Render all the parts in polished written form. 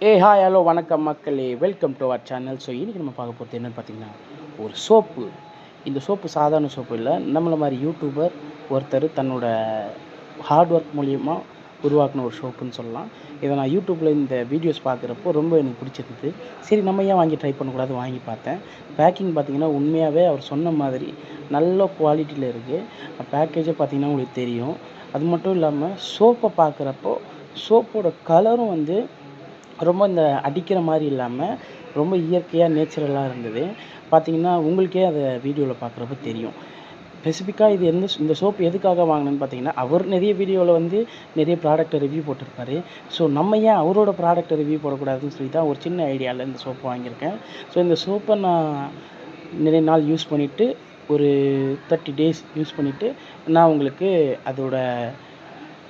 Hi hello வணக்கம் மக்களே, welcome to our channel. So இன்றைக்கி நம்ம பார்க்க போகிறது என்னென்னு பார்த்தீங்கன்னா, ஒரு சோப்பு. இந்த சோப்பு சாதாரண சோப்பு இல்லை, நம்மளை மாதிரி யூடியூபர் ஒருத்தர் தன்னோட ஹார்ட் ஒர்க் மூலிமா உருவாக்கின ஒரு சோப்புன்னு சொல்லலாம். இதை நான் யூடியூப்பில் இந்த வீடியோஸ் பார்க்குறப்போ ரொம்ப எனக்கு பிடிச்சிருந்தது. சரி, நம்ம ஏன் வாங்கி ட்ரை பண்ணக்கூடாது, வாங்கி பார்த்தேன். பேக்கிங் பார்த்திங்கன்னா உண்மையாகவே அவர் சொன்ன மாதிரி நல்ல குவாலிட்டியில் இருக்குது. பேக்கேஜை பார்த்திங்கன்னா உங்களுக்கு தெரியும். அது மட்டும் இல்லாமல் சோப்பை பார்க்குறப்போ சோப்போட கலரும் வந்து ரொம்ப இந்த அடிக்கிற மாதிரி இல்லாமல் ரொம்ப இயற்கையாக நேச்சுரலாக இருந்தது. பார்த்திங்கன்னா உங்களுக்கே அதை வீடியோவில் பார்க்குறப்ப தெரியும். ஸ்பெசிஃபிக்காக இது இந்த சோப்பு எதுக்காக வாங்கினேன்னு பார்த்தீங்கன்னா, அவர் நிறைய வீடியோவில் வந்து நிறைய ப்ராடக்ட்டை ரிவ்யூ போட்டிருப்பாரு. ஸோ நம்ம ஏன் அவரோட ப்ராடக்ட்டை ரிவ்யூ போடக்கூடாதுன்னு சொல்லி தான் ஒரு சின்ன ஐடியாவில் இந்த சோப்பு வாங்கியிருக்கேன். ஸோ இந்த சோப்பை நான் நிறைய நாள் யூஸ் பண்ணிவிட்டு ஒரு 30 டேஸ் யூஸ் பண்ணிவிட்டு நான் உங்களுக்கு அதோட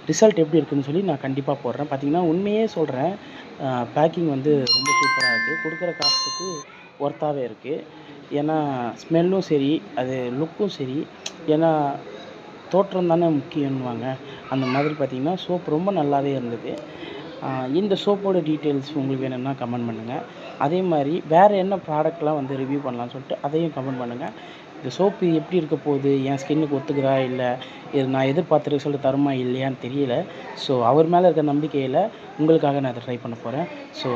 ரிசல்ட் எப்படி இருக்குதுன்னு சொல்லி நான் கண்டிப்பாக போடுறேன். பார்த்திங்கன்னா உண்மையே சொல்கிறேன், பேக்கிங் வந்து ரொம்ப சூப்பராக இருக்குது. கொடுக்குற காசுக்கு ஒர்த்தாகவே இருக்குது. ஏன்னா ஸ்மெல்லும் சரி, அது லுக்கும் சரி, ஏன்னா தோற்றம் தானே முக்கியம்னுவாங்க. அந்த மாதிரி பார்த்திங்கன்னா சோப் ரொம்ப நல்லாவே இருந்தது. இந்த சோப்போட டீட்டெயில்ஸ் உங்களுக்கு வேணும்னா கமெண்ட் பண்ணுங்கள். அதே மாதிரி வேறு என்ன ப்ராடக்ட்லாம் வந்து ரிவ்யூ பண்ணலான்னு சொல்லிட்டு அதையும் கமெண்ட் பண்ணுங்கள். இந்த சோப்பு எப்படி இருக்க போகுது, என் ஸ்கின்னுக்கு ஒத்துக்குதா இல்லை, இது நான் எதிர்பார்த்த ரிசல்ட் தருமா இல்லையான்னு தெரியல. ஸோ அவர் மேலே இருக்க நம்பிக்கையில் உங்களுக்காக நான் அதை ட்ரை பண்ண போகிறேன். ஸோ